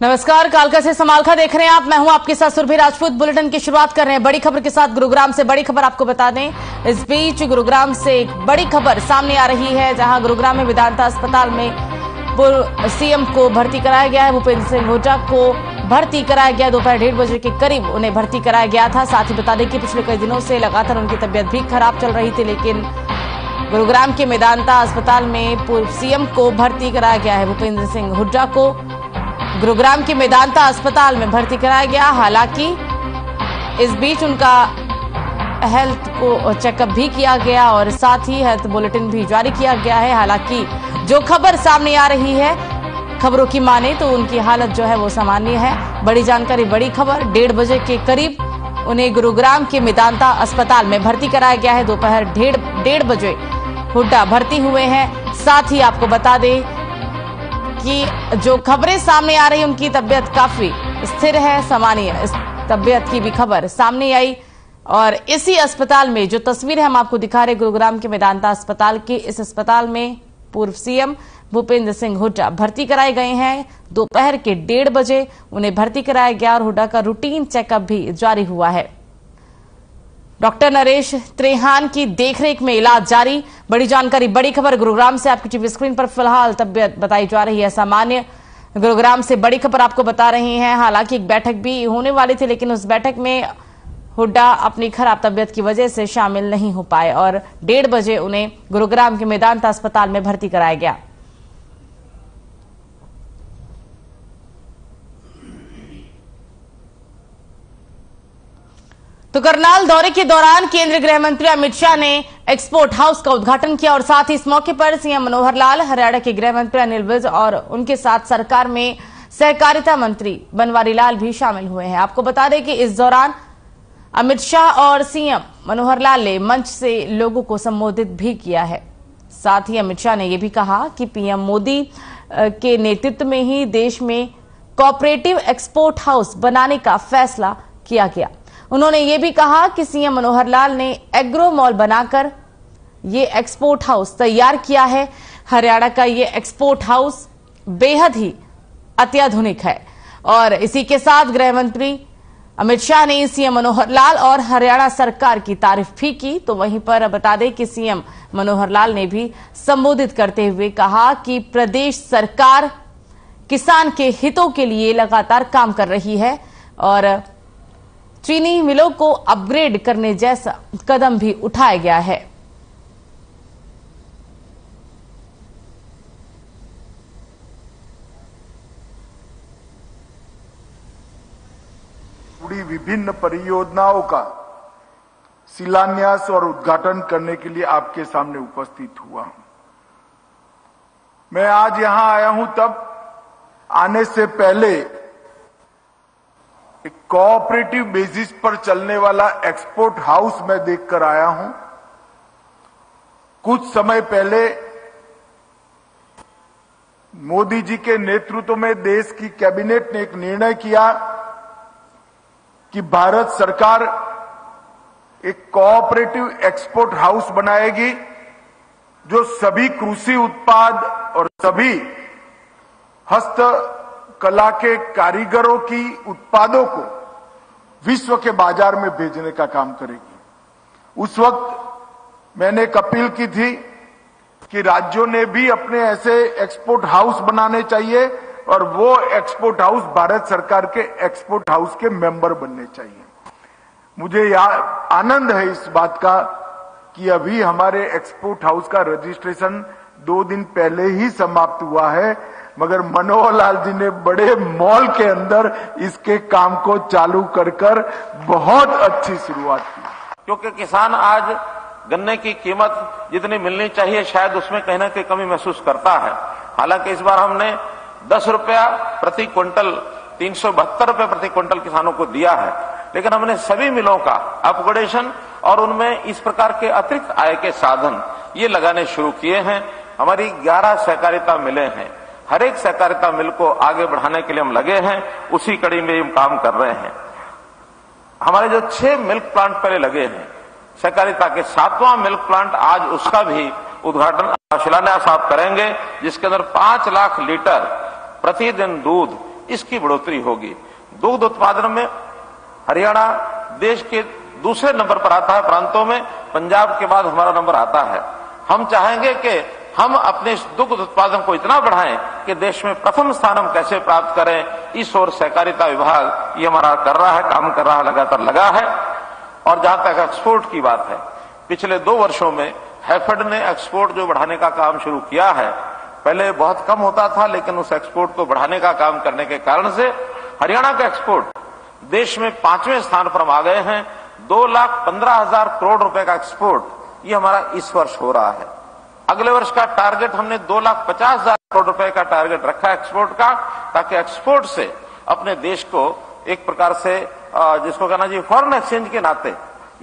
नमस्कार, कालका से समालखा देख रहे हैं आप। मैं हूं आपके साथ सुरभि राजपूत। बुलेटिन की शुरुआत कर रहे हैं बड़ी खबर के साथ। गुरुग्राम से बड़ी खबर आपको बता दें। इस बीच गुरुग्राम से एक बड़ी खबर सामने आ रही है, जहां गुरुग्राम में वेदांता अस्पताल में पूर्व सीएम को भर्ती कराया गया है। भूपेंद्र सिंह हुड्डा को भर्ती कराया गया। दोपहर 1:30 बजे के करीब उन्हें भर्ती कराया गया था। साथ ही बता दें कि पिछले कई दिनों से लगातार उनकी तबियत भी खराब चल रही थी, लेकिन गुरुग्राम के मेदांता अस्पताल में पूर्व सीएम को भर्ती कराया गया है। भूपेंद्र सिंह हुड्डा को गुरुग्राम के मेदांता अस्पताल में भर्ती कराया गया। हालांकि इस बीच उनका हेल्थ को चेकअप भी किया गया और साथ ही हेल्थ बुलेटिन भी जारी किया गया है। हालांकि जो खबर सामने आ रही है, खबरों की माने तो उनकी हालत जो है वो सामान्य है। बड़ी जानकारी, बड़ी खबर, 1:30 बजे के करीब उन्हें गुरुग्राम के मेदांता अस्पताल में भर्ती कराया गया है। दोपहर 1:30 बजे हुड्डा भर्ती हुए हैं। साथ ही आपको बता दें कि जो खबरें सामने आ रही है, उनकी तबियत काफी स्थिर है, सामान्य इस तबियत की भी खबर सामने आई। और इसी अस्पताल में जो तस्वीर है हम आपको दिखा रहे, गुरुग्राम के मेदांता अस्पताल की, इस अस्पताल में पूर्व सीएम भूपेंद्र सिंह हुड्डा भर्ती कराए गए हैं। दोपहर के 1:30 बजे उन्हें भर्ती कराया गया और हुड्डा का रूटीन चेकअप भी जारी हुआ है। डॉक्टर नरेश त्रेहान की देखरेख में इलाज जारी। बड़ी जानकारी, बड़ी खबर गुरुग्राम से आपकी टीवी स्क्रीन पर। फिलहाल तबियत बताई जा रही है सामान्य। गुरुग्राम से बड़ी खबर आपको बता रहे हैं। हालांकि एक बैठक भी होने वाली थी, लेकिन उस बैठक में हुड्डा अपनी खराब तबियत की वजह से शामिल नहीं हो पाए और 1:30 बजे उन्हें गुरुग्राम के मेदांता अस्पताल में भर्ती कराया गया। तो करनाल दौरे के दौरान केंद्रीय गृह मंत्री अमित शाह ने एक्सपोर्ट हाउस का उद्घाटन किया और साथ ही इस मौके पर सीएम मनोहर लाल, हरियाणा के गृह मंत्री अनिल विज और उनके साथ सरकार में सहकारिता मंत्री बनवारी लाल भी शामिल हुए हैं। आपको बता दें कि इस दौरान अमित शाह और सीएम मनोहर लाल ने मंच से लोगों को संबोधित भी किया है। साथ ही अमित शाह ने यह भी कहा कि पीएम मोदी के नेतृत्व में ही देश में कोऑपरेटिव एक्सपोर्ट हाउस बनाने का फैसला किया गया। उन्होंने ये भी कहा कि सीएम मनोहर लाल ने एग्रो मॉल बनाकर ये एक्सपोर्ट हाउस तैयार किया है। हरियाणा का ये एक्सपोर्ट हाउस बेहद ही अत्याधुनिक है। और इसी के साथ गृह मंत्री अमित शाह ने सीएम मनोहर लाल और हरियाणा सरकार की तारीफ भी की। तो वहीं पर बता दें कि सीएम मनोहर लाल ने भी संबोधित करते हुए कहा कि प्रदेश सरकार किसान के हितों के लिए लगातार काम कर रही है और चीनी मिलों को अपग्रेड करने जैसा कदम भी उठाया गया है। पूरी विभिन्न परियोजनाओं का शिलान्यास और उद्घाटन करने के लिए आपके सामने उपस्थित हुआ हूं। मैं आज यहां आया हूं, तब आने से पहले एक कोऑपरेटिव बेसिस पर चलने वाला एक्सपोर्ट हाउस मैं देखकर आया हूं। कुछ समय पहले मोदी जी के नेतृत्व में देश की कैबिनेट ने एक निर्णय किया कि भारत सरकार एक कोऑपरेटिव एक्सपोर्ट हाउस बनाएगी, जो सभी कृषि उत्पाद और सभी हस्तकला के कारीगरों की उत्पादों को विश्व के बाजार में भेजने का काम करेगी। उस वक्त मैंने एक अपील की थी कि राज्यों ने भी अपने ऐसे एक्सपोर्ट हाउस बनाने चाहिए और वो एक्सपोर्ट हाउस भारत सरकार के एक्सपोर्ट हाउस के मेंबर बनने चाहिए। मुझे आनंद है इस बात का कि अभी हमारे एक्सपोर्ट हाउस का रजिस्ट्रेशन 2 दिन पहले ही समाप्त हुआ है, मगर मनोहर लाल जी ने बड़े मॉल के अंदर इसके काम को चालू कर बहुत अच्छी शुरुआत की। क्योंकि किसान आज गन्ने की कीमत जितनी मिलनी चाहिए, शायद उसमें कहीं ना कहीं कमी महसूस करता है। हालांकि इस बार हमने 10 रुपया प्रति क्विंटल, 372 रुपये प्रति क्विंटल किसानों को दिया है, लेकिन हमने सभी मिलों का अपग्रेडेशन और उनमें इस प्रकार के अतिरिक्त आय के साधन ये लगाने शुरू किए हैं। हमारी 11 सहकारिता मिलें हैं। हर एक सहकारिता मिल को आगे बढ़ाने के लिए हम लगे हैं, उसी कड़ी में हम काम कर रहे हैं। हमारे जो 6 मिल्क प्लांट पहले लगे हैं, सहकारिता के 7वां मिल्क प्लांट आज उसका भी उद्घाटन शिलान्यास आप करेंगे, जिसके अंदर 5 लाख लीटर प्रतिदिन दूध इसकी बढ़ोतरी होगी। दुग्ध उत्पादन में हरियाणा देश के दूसरे नंबर पर आता है प्रांतों में, पंजाब के बाद हमारा नंबर आता है। हम चाहेंगे कि हम अपने दुग्ध उत्पादन को इतना बढ़ाएं कि देश में प्रथम स्थान हम कैसे प्राप्त करें, इस ओर सहकारिता विभाग ये हमारा कर रहा है, काम कर रहा है, लगातार लगा है। और जहां तक एक्सपोर्ट की बात है, पिछले 2 वर्षों में हैफेड ने एक्सपोर्ट जो बढ़ाने का काम शुरू किया है, पहले बहुत कम होता था, लेकिन उस एक्सपोर्ट को बढ़ाने का काम करने के कारण से हरियाणा का एक्सपोर्ट देश में 5वें स्थान पर हम आ गए हैं। 2,15,000 करोड़ रुपए का एक्सपोर्ट ये हमारा इस वर्ष हो रहा है। अगले वर्ष का टारगेट हमने 2,50,000 करोड़ रुपए का टारगेट रखा है एक्सपोर्ट का, ताकि एक्सपोर्ट से अपने देश को एक प्रकार से जिसको कहना चाहिए फॉरेन एक्सचेंज के नाते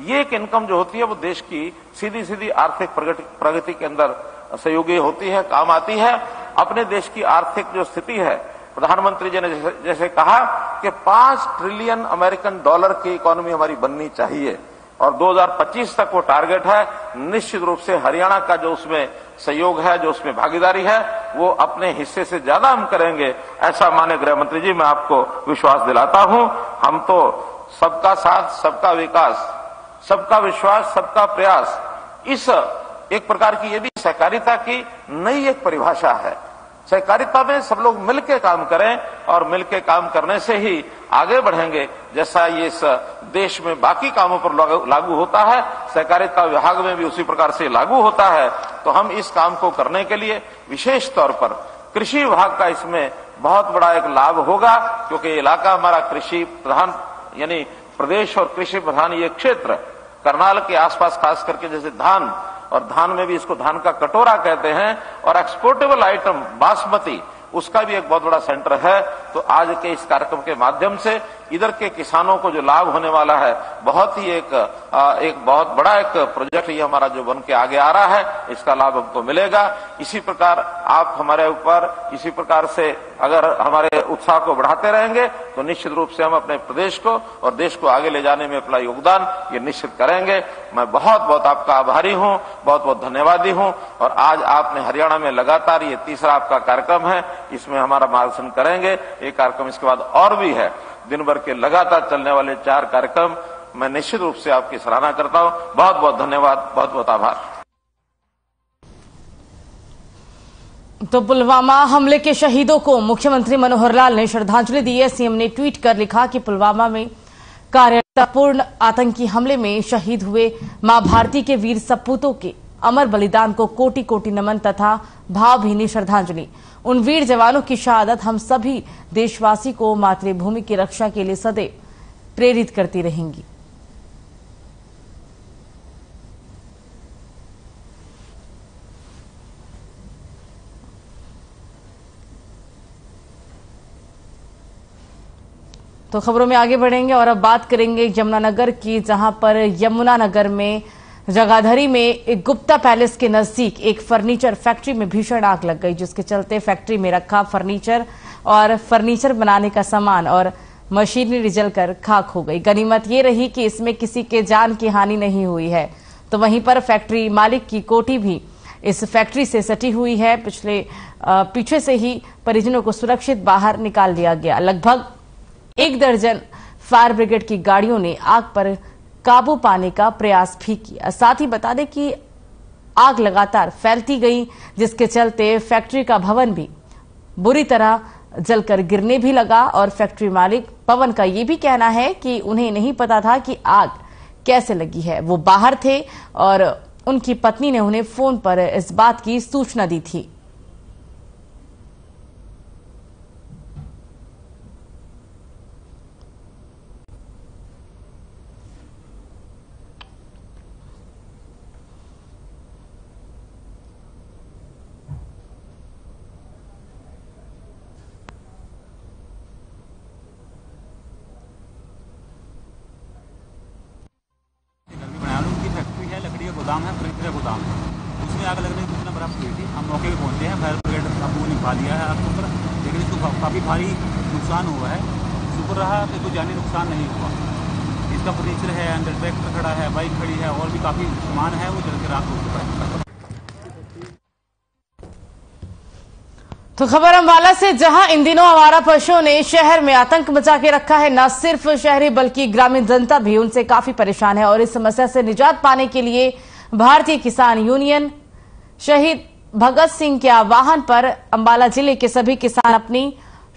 ये एक इनकम जो होती है वो देश की सीधी सीधी आर्थिक प्रगति के अंदर सहयोगी होती है, काम आती है। अपने देश की आर्थिक जो स्थिति है, प्रधानमंत्री जी ने जैसे कहा कि 5 ट्रिलियन अमेरिकन डॉलर की इकोनॉमी हमारी बननी चाहिए और 2025 तक वो टारगेट है। निश्चित रूप से हरियाणा का जो उसमें सहयोग है, जो उसमें भागीदारी है, वो अपने हिस्से से ज्यादा हम करेंगे, ऐसा माननीय गृह मंत्री जी मैं आपको विश्वास दिलाता हूं। हम तो सबका साथ, सबका विकास, सबका विश्वास, सबका प्रयास, इस एक प्रकार की ये भी सहकारिता की नई एक परिभाषा है। सहकारिता में सब लोग मिलकर काम करें और मिलकर काम करने से ही आगे बढ़ेंगे। जैसा ये इस देश में बाकी कामों पर लागू होता है, सहकारिता विभाग में भी उसी प्रकार से लागू होता है। तो हम इस काम को करने के लिए विशेष तौर पर कृषि विभाग का इसमें बहुत बड़ा एक लाभ होगा, क्योंकि इलाका हमारा कृषि प्रधान यानी प्रदेश और कृषि प्रधान ये क्षेत्र करनाल के आसपास खास करके जैसे धान, और धान में भी इसको धान का कटोरा कहते हैं, और एक्सपोर्टेबल आइटम बासमती उसका भी एक बहुत बड़ा सेंटर है। तो आज के इस कार्यक्रम के माध्यम से इधर के किसानों को जो लाभ होने वाला है, बहुत ही एक बहुत बड़ा एक प्रोजेक्ट ये हमारा जो बन के आगे आ रहा है, इसका लाभ हमको मिलेगा। इसी प्रकार आप हमारे ऊपर इसी प्रकार से अगर हमारे उत्साह को बढ़ाते रहेंगे तो निश्चित रूप से हम अपने प्रदेश को और देश को आगे ले जाने में अपना योगदान ये निश्चित करेंगे। मैं बहुत बहुत आपका आभारी हूं, बहुत बहुत धन्यवादी हूं। और आज आपने हरियाणा में लगातार ये तीसरा आपका कार्यक्रम है, इसमें हमारा मार्गदर्शन करेंगे। एक कार्यक्रम इसके बाद और भी है, दिन भर के लगातार चलने वाले 4 कार्यक्रम। मैं निश्चित रूप से आपकी सराहना करता हूं। बहुत बहुत धन्यवाद, बहुत बहुत आभार। तो पुलवामा हमले के शहीदों को मुख्यमंत्री मनोहर लाल ने श्रद्धांजलि दी है। सीएम ने ट्वीट कर लिखा कि पुलवामा में कायरतापूर्ण आतंकी हमले में शहीद हुए मां भारती के वीर सपूतों के अमर बलिदान को कोटि कोटि नमन तथा भावभीनी श्रद्धांजलि। उन वीर जवानों की शहादत हम सभी देशवासी को मातृभूमि की रक्षा के लिए सदैव प्रेरित करती रहेंगी। तो खबरों में आगे बढ़ेंगे और अब बात करेंगे यमुनानगर की, जहां पर यमुनानगर में जगाधरी में एक गुप्ता पैलेस के नजदीक एक फर्नीचर फैक्ट्री में भीषण आग लग गई, जिसके चलते फैक्ट्री में रखा फर्नीचर और फर्नीचर बनाने का सामान और मशीनरी जलकर खाक हो गई। गनीमत ये रही कि इसमें किसी के जान की हानि नहीं हुई है। तो वहीं पर फैक्ट्री मालिक की कोठी भी इस फैक्ट्री से सटी हुई है। पीछे से ही परिजनों को सुरक्षित बाहर निकाल दिया गया। लगभग 1 दर्जन फायर ब्रिगेड की गाड़ियों ने आग पर काबू पाने का प्रयास भी किया। साथ ही बता दें कि आग लगातार फैलती गई, जिसके चलते फैक्ट्री का भवन भी बुरी तरह जलकर गिरने भी लगा। और फैक्ट्री मालिक पवन का यह भी कहना है कि उन्हें नहीं पता था कि आग कैसे लगी है। वो बाहर थे और उनकी पत्नी ने उन्हें फोन पर इस बात की सूचना दी थी। गोदाम है, फर्नीचर गोदाम है, उसमें आग लगने की सूचना प्राप्त हुई थी। हम मौके पे पहुंचे हैं, फायर ब्रिगेड काबू निभा लिया है आग के ऊपर, लेकिन इसको काफ़ी भारी नुकसान हुआ है। शुक्र रहा कि कोई जानी नुकसान नहीं हुआ। इसका फर्नीचर है, अंदर ट्रैक्टर खड़ा है, बाइक खड़ी है और भी काफ़ी सामान है, वो जल के राख हो चुका है। तो खबर अम्बाला से, जहां इन दिनों आवारा पशुओं ने शहर में आतंक मचा के रखा है। न सिर्फ शहरी बल्कि ग्रामीण जनता भी उनसे काफी परेशान है और इस समस्या से निजात पाने के लिए भारतीय किसान यूनियन शहीद भगत सिंह के आह्वान पर अम्बाला जिले के सभी किसान अपनी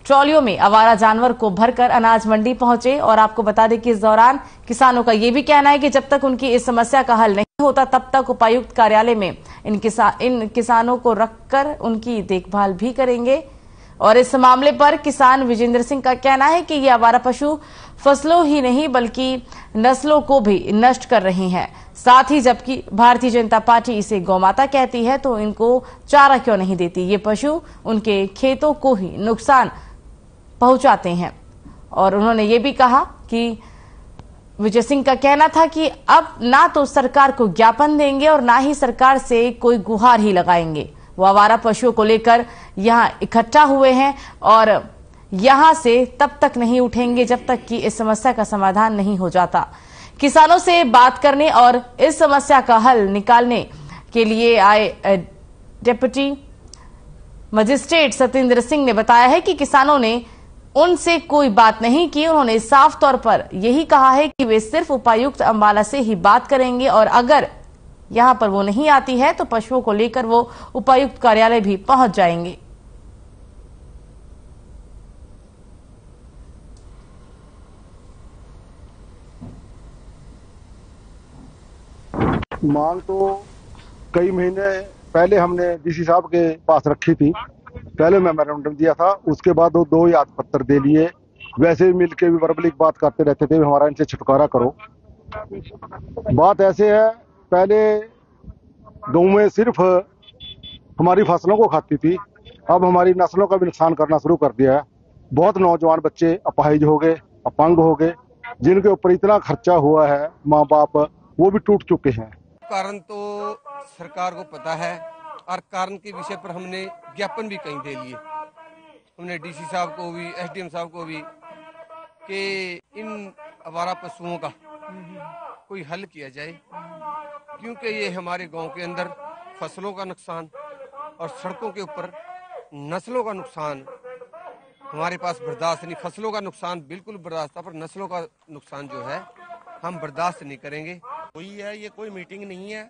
ट्रॉलियों में आवारा जानवर को भरकर अनाज मंडी पहुंचे। और आपको बता दें कि इस दौरान किसानों का यह भी कहना है कि जब तक उनकी इस समस्या का हल नहीं होता तब तक उपायुक्त कार्यालय में इन किसानों को रखकर उनकी देखभाल भी करेंगे। और इस मामले पर किसान विजेंद्र सिंह का कहना है कि ये आवारा पशु फसलों ही नहीं बल्कि नस्लों को भी नष्ट कर रही हैं। साथ ही जबकि भारतीय जनता पार्टी इसे गौमाता कहती है तो इनको चारा क्यों नहीं देती। ये पशु उनके खेतों को ही नुकसान पहुंचाते हैं। और उन्होंने ये भी कहा कि विजय सिंह का कहना था कि अब ना तो सरकार को ज्ञापन देंगे और ना ही सरकार से कोई गुहार ही लगाएंगे। वो आवारा पशुओं को लेकर यहां इकट्ठा हुए हैं और यहां से तब तक नहीं उठेंगे जब तक कि इस समस्या का समाधान नहीं हो जाता। किसानों से बात करने और इस समस्या का हल निकालने के लिए आए डिप्टी मजिस्ट्रेट सत्येंद्र सिंह ने बताया है कि किसानों ने उनसे कोई बात नहीं की। उन्होंने साफ तौर पर यही कहा है कि वे सिर्फ उपायुक्त अम्बाला से ही बात करेंगे और अगर यहां पर वो नहीं आती है तो पशुओं को लेकर वो उपायुक्त कार्यालय भी पहुंच जाएंगे। मांग तो कई महीने पहले हमने डीसी साहब के पास रखी थी। पहले मेमोरेंडम दिया था, उसके बाद वो 2 याद पत्र दे लिए। वैसे भी मिलके भी वर्बलिक बात करते रहते थे, हमारा इनसे छुटकारा करो। बात ऐसे है, पहले गौएं सिर्फ हमारी फसलों को खाती थी, अब हमारी नस्लों का भी नुकसान करना शुरू कर दिया है। बहुत नौजवान बच्चे अपाहिज हो गए, अपंग हो गए, जिनके ऊपर इतना खर्चा हुआ है, माँ बाप वो भी टूट चुके हैं। कारण तो सरकार को पता है और कारण के विषय पर हमने ज्ञापन भी कहीं दे लिए। हमने डीसी साहब को भी, एसडीएम साहब को भी, कि इन आवारा पशुओं का कोई हल किया जाए, क्योंकि ये हमारे गांव के अंदर फसलों का नुकसान और सड़कों के ऊपर नस्लों का नुकसान हमारे पास बर्दाश्त नहीं। फसलों का नुकसान बिल्कुल बर्दाश्त था, पर नस्लों का नुकसान जो है हम बर्दाश्त नहीं करेंगे। कोई है, ये कोई मीटिंग नहीं है।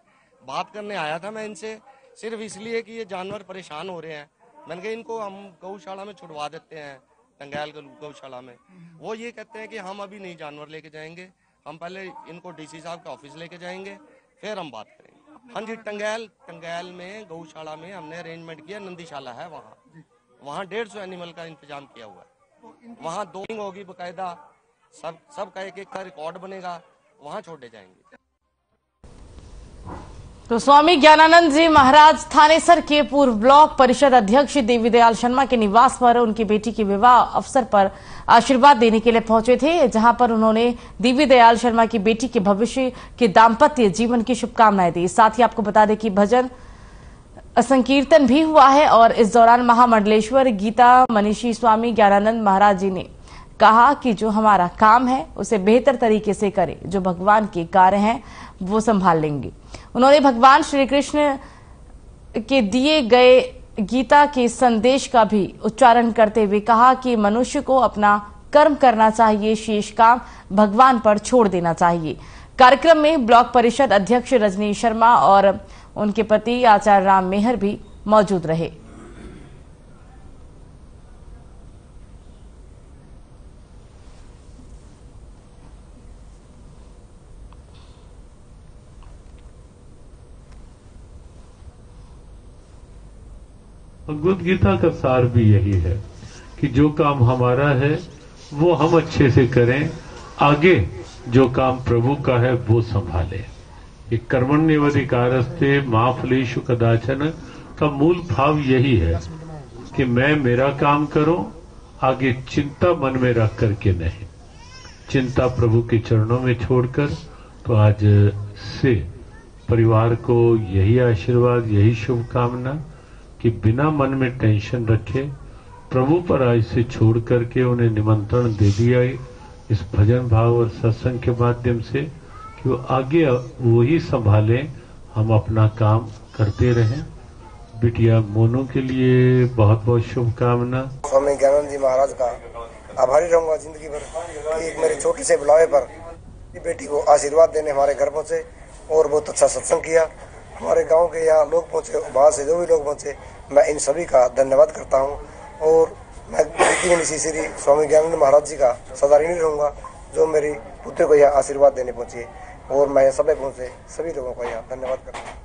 बात करने आया था मैं इनसे, सिर्फ इसलिए कि ये जानवर परेशान हो रहे हैं। मैंने कहा इनको हम गौशाला में छुड़वा देते हैं, टंगाइल गौशाला में। वो ये कहते हैं कि हम अभी नहीं जानवर लेके जाएंगे, हम पहले इनको डीसी साहब के ऑफिस लेके जाएंगे, फिर हम बात करेंगे। हाँ जी, टंगाइल में गौशाला में हमने अरेंजमेंट किया, नंदीशाला है वहाँ 150 एनिमल का इंतजाम किया हुआ है। वहाँ 2 होगी बकायदा, सबका एक का रिकॉर्ड बनेगा, वहाँ छोड़े जाएंगे। तो स्वामी ज्ञानानंद जी महाराज थानेसर के पूर्व ब्लॉक परिषद अध्यक्ष देवी दयाल शर्मा के निवास पर उनकी बेटी के विवाह अवसर पर आशीर्वाद देने के लिए पहुंचे थे, जहां पर उन्होंने देवी दयाल शर्मा की बेटी के भविष्य के दाम्पत्य जीवन की शुभकामनाएं दी। साथ ही आपको बता दें कि भजन संकीर्तन भी हुआ है और इस दौरान महामंडलेश्वर गीता मनीषी स्वामी ज्ञानानंद महाराज जी ने कहा कि जो हमारा काम है उसे बेहतर तरीके से करें, जो भगवान के कार्य हैं वो संभाल लेंगे। उन्होंने भगवान श्री कृष्ण के दिए गए गीता के संदेश का भी उच्चारण करते हुए कहा कि मनुष्य को अपना कर्म करना चाहिए, शेष काम भगवान पर छोड़ देना चाहिए। कार्यक्रम में ब्लॉक परिषद अध्यक्ष रजनी शर्मा और उनके पति आचार्य राम मेहर भी मौजूद रहे। भगवद गीता का सार भी यही है कि जो काम हमारा है वो हम अच्छे से करें, आगे जो काम प्रभु का है वो संभाले। ये कर्मण्येवाधिकारस्ते मा फलेषु कदाचन का मूल भाव यही है कि मैं मेरा काम करूं, आगे चिंता मन में रख करके नहीं, चिंता प्रभु के चरणों में छोड़कर। तो आज से परिवार को यही आशीर्वाद, यही शुभकामना कि बिना मन में टेंशन रखे प्रभु पर आज से छोड़ करके उन्हें निमंत्रण दे दिया इस भजन भाव और सत्संग के माध्यम से कि वो आगे वही संभालें, हम अपना काम करते रहें। बिटिया मोनू के लिए बहुत बहुत शुभकामना। स्वामी ज्ञानानंद जी महाराज का आभारी रहूंगा जिंदगी भर कि एक मेरे छोटे से बुलावे पर बेटी को आशीर्वाद देने हमारे घर पहुंचे और बहुत अच्छा सत्संग किया। हमारे गांव के यहाँ लोग पहुंचे, बाहर से जो भी लोग पहुंचे, मैं इन सभी का धन्यवाद करता हूँ। और मैं श्री स्वामी ज्ञानानंद महाराज जी का सदा ऋणी रहूंगा जो मेरी पुत्र को यहाँ आशीर्वाद देने पहुंचे और मैं सभी पहुंचे सभी लोगों का यहाँ धन्यवाद करता हूँ।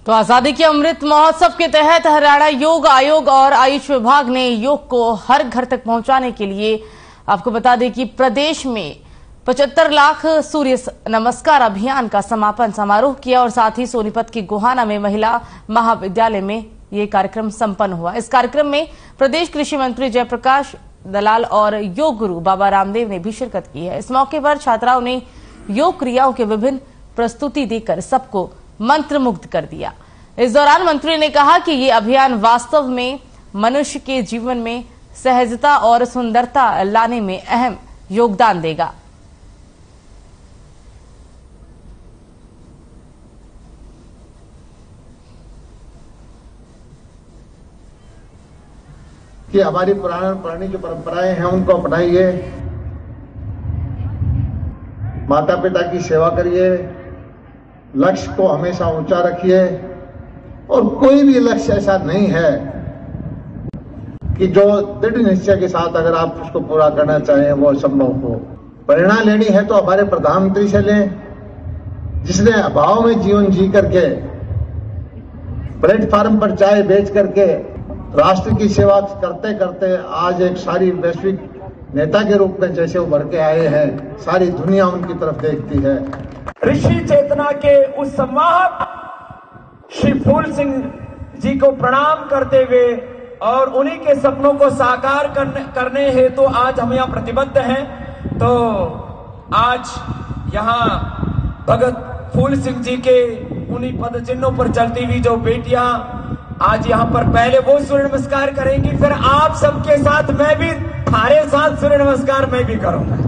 तो आजादी के अमृत महोत्सव के तहत हरियाणा योग आयोग और आयुष विभाग ने योग को हर घर तक पहुंचाने के लिए आपको बता दें कि प्रदेश में 75 लाख सूर्य नमस्कार अभियान का समापन समारोह किया और साथ ही सोनीपत की गोहाना में महिला महाविद्यालय में ये कार्यक्रम संपन्न हुआ। इस कार्यक्रम में प्रदेश कृषि मंत्री जयप्रकाश दलाल और योग गुरु बाबा रामदेव ने भी शिरकत की है। इस मौके पर छात्राओं ने योग क्रियाओं के विभिन्न प्रस्तुति देकर सबको मंत्रमुग्ध कर दिया। इस दौरान मंत्री ने कहा कि ये अभियान वास्तव में मनुष्य के जीवन में सहजता और सुंदरता लाने में अहम योगदान देगा। कि हमारी पुरानी जो परंपराएं हैं उनको अपनाइए, माता पिता की सेवा करिए, लक्ष्य को हमेशा ऊंचा रखिए और कोई भी लक्ष्य ऐसा नहीं है कि जो दृढ़ निश्चय के साथ अगर आप उसको पूरा करना चाहें वो संभव हो। प्रेरणा लेनी है तो हमारे प्रधानमंत्री से लें, जिसने अभाव में जीवन जी करके प्लेटफार्म पर चाय बेच करके राष्ट्र की सेवा करते करते आज एक सारी वैश्विक नेता के रूप में जैसे उभर के आए हैं, सारी दुनिया उनकी तरफ देखती है। ऋषि चेतना के उस संवाहक श्री फूल सिंह जी को प्रणाम करते हुए और उन्हीं के सपनों को साकार करने हेतु तो आज हम यहाँ प्रतिबद्ध हैं। तो आज यहाँ भगत फूल सिंह जी के उन्हीं पद चिन्हों पर चलती हुई जो बेटियां आज यहाँ पर पहले वो सूर्य नमस्कार करेंगी, फिर आप सबके साथ मैं भी थारे साथ सूर्य नमस्कार मैं भी करूंगा।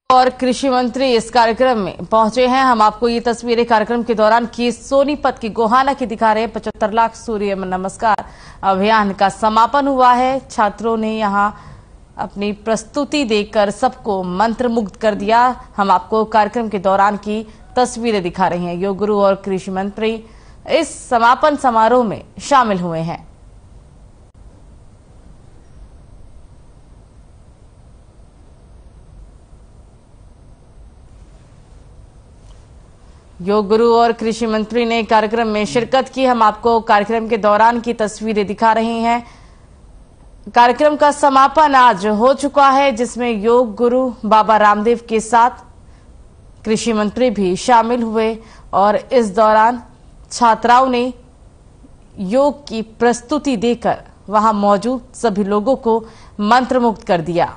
और कृषि मंत्री इस कार्यक्रम में पहुंचे हैं। हम आपको ये तस्वीरें कार्यक्रम के दौरान की सोनीपत की गोहाना की दिखा रहे हैं। 75 लाख सूर्य नमस्कार अभियान का समापन हुआ है। छात्रों ने यहां अपनी प्रस्तुति देकर सबको मंत्रमुग्ध कर दिया। हम आपको कार्यक्रम के दौरान की तस्वीरें दिखा रहे हैं। योग गुरु और कृषि मंत्री इस समापन समारोह में शामिल हुए हैं। योग गुरु और कृषि मंत्री ने कार्यक्रम में शिरकत की। हम आपको कार्यक्रम के दौरान की तस्वीरें दिखा रहे हैं। कार्यक्रम का समापन आज हो चुका है, जिसमें योग गुरु बाबा रामदेव के साथ कृषि मंत्री भी शामिल हुए और इस दौरान छात्राओं ने योग की प्रस्तुति देकर वहां मौजूद सभी लोगों को मंत्रमुग्ध कर दिया।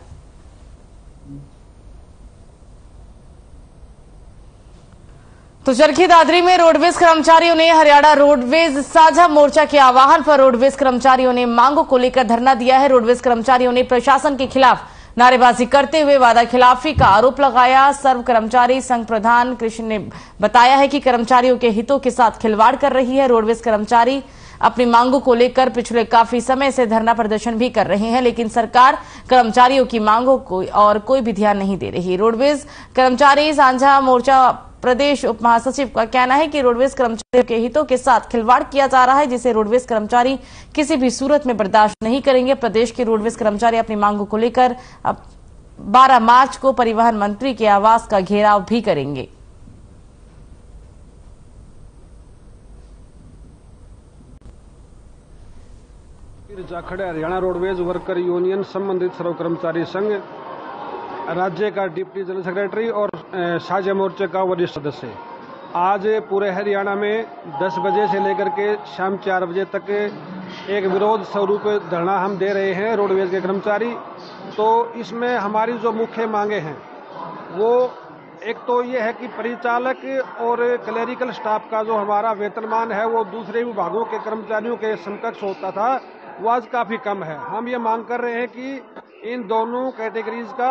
तो चरखी दादरी में रोडवेज कर्मचारियों ने हरियाणा रोडवेज साझा मोर्चा के आह्वान पर रोडवेज कर्मचारियों ने मांगों को लेकर धरना दिया है। रोडवेज कर्मचारियों ने प्रशासन के खिलाफ नारेबाजी करते हुए वादा खिलाफी का आरोप लगाया। सर्व कर्मचारी संघ प्रधान कृष्ण ने बताया है कि कर्मचारियों के हितों के साथ खिलवाड़ कर रही है। रोडवेज कर्मचारी अपनी मांगों को लेकर पिछले काफी समय से धरना प्रदर्शन भी कर रहे हैं, लेकिन सरकार कर्मचारियों की मांगों को और कोई भी ध्यान नहीं दे रही। रोडवेज कर्मचारी साझा मोर्चा प्रदेश उप महासचिव का कहना है कि रोडवेज कर्मचारियों के हितों के साथ खिलवाड़ किया जा रहा है, जिसे रोडवेज कर्मचारी किसी भी सूरत में बर्दाश्त नहीं करेंगे। प्रदेश के रोडवेज कर्मचारी अपनी मांगों को लेकर 12 मार्च को परिवहन मंत्री के आवास का घेराव भी करेंगे। जाखड़े हरियाणा रोडवेज वर्कर यूनियन संबंधित सर्व कर्मचारी संघ राज्य का डिप्टी जनरल सेक्रेटरी और साझा मोर्चे का वरिष्ठ सदस्य आज पूरे हरियाणा में 10 बजे से लेकर के शाम 4 बजे तक एक विरोध स्वरूप धरना हम दे रहे हैं रोडवेज के कर्मचारी। तो इसमें हमारी जो मुख्य मांगे हैं वो एक तो ये है कि परिचालक और क्लेरिकल स्टाफ का जो हमारा वेतनमान है वो दूसरे विभागों के कर्मचारियों के समकक्ष होता था, वो आज काफी कम है। हम ये मांग कर रहे हैं कि इन दोनों कैटेगरीज का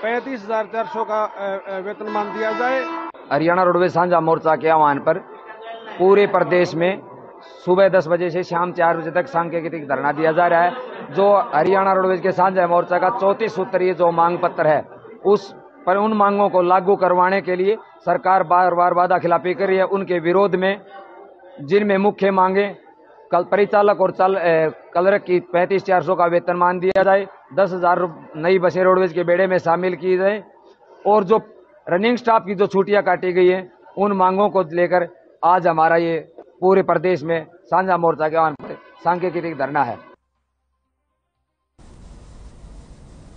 35,400 का वेतनमान दिया जाए। हरियाणा रोडवेज साझा मोर्चा के आह्वान पर पूरे प्रदेश में सुबह 10 बजे से शाम 4 बजे तक सांकेतिक धरना दिया जा रहा है। जो हरियाणा रोडवेज के साझा मोर्चा का 34 सूत्रीय जो मांग पत्र है, उस पर उन मांगों को लागू करवाने के लिए सरकार बार बार वादा खिलाफी कर रही है। उनके विरोध में जिनमें मुख्य मांगे कल परिचालक और क्लर्क की 35,400 का वेतनमान दिया जाए, 10,000 नई बसें रोडवेज के बेड़े में शामिल की जाए और जो रनिंग स्टाफ की जो छुट्टियां काटी गई है, उन मांगों को लेकर आज हमारा ये पूरे प्रदेश में साझा मोर्चा के आह्वान पर सांकेतिक धरना है।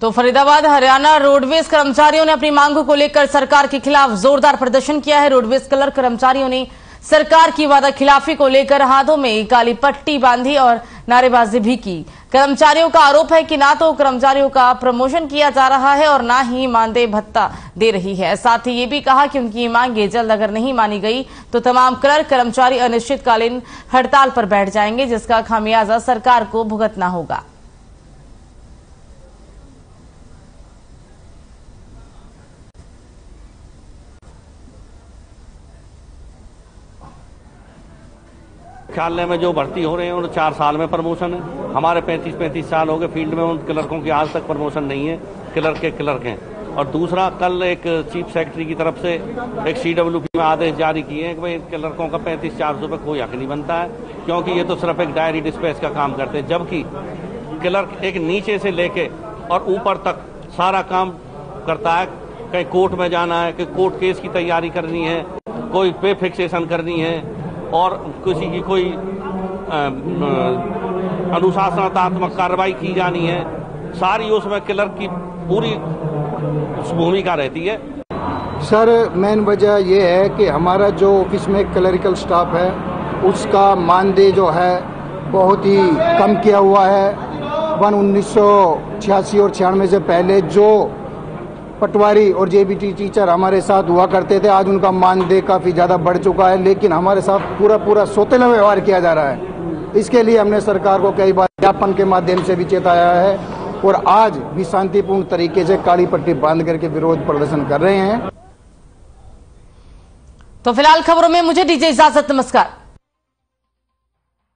तो फरीदाबाद हरियाणा रोडवेज कर्मचारियों ने अपनी मांगों को लेकर सरकार के खिलाफ जोरदार प्रदर्शन किया है। रोडवेज क्लर्क कर्मचारियों ने सरकार की वादा खिलाफी को लेकर हाथों में काली पट्टी बांधी और नारेबाजी भी की। कर्मचारियों का आरोप है कि ना तो कर्मचारियों का प्रमोशन किया जा रहा है और ना ही मानदेय भत्ता दे रही है। साथ ही ये भी कहा कि उनकी मांगे जल्द अगर नहीं मानी गई तो तमाम क्लर्क कर्मचारी अनिश्चितकालीन हड़ताल पर बैठ जाएंगे, जिसका खामियाजा सरकार को भुगतना होगा। मुख्यालय में जो भर्ती हो रहे हैं उन 4 साल में प्रमोशन है। हमारे 35 साल हो गए फील्ड में, उन क्लर्कों की आज तक प्रमोशन नहीं है। क्लर्क के क्लर्क हैं। और दूसरा, कल एक चीफ सेक्रेटरी की तरफ से एक CWP में आदेश जारी किए हैं कि भाई क्लर्कों का 35,400 पे कोई हक नहीं बनता है, क्योंकि ये तो सिर्फ एक डायरी डिस्पैच का काम करते हैं, जबकि क्लर्क एक नीचे से लेके और ऊपर तक सारा काम करता है। कहीं कोर्ट में जाना है, कि कोर्ट केस की तैयारी करनी है, कोई पे फिक्सेशन करनी है और किसी की कोई अनुशासनात्मक कार्रवाई की जानी है, सारी उसमें क्लर्क की पूरी भूमिका रहती है। सर, मेन वजह यह है कि हमारा जो ऑफिस में क्लरिकल स्टाफ है उसका मानदेय जो है बहुत ही कम किया हुआ है। 1986 और 96 से पहले जो पटवारी और JBT टीचर हमारे साथ हुआ करते थे, आज उनका मानदेय काफी ज्यादा बढ़ चुका है, लेकिन हमारे साथ पूरा सौतेला व्यवहार किया जा रहा है। इसके लिए हमने सरकार को कई बार ज्ञापन के माध्यम से भी चेताया है और आज भी शांतिपूर्ण तरीके से काली पट्टी बांध करके विरोध प्रदर्शन कर रहे हैं। तो फिलहाल खबरों में मुझे दीजिए इजाजत। नमस्कार।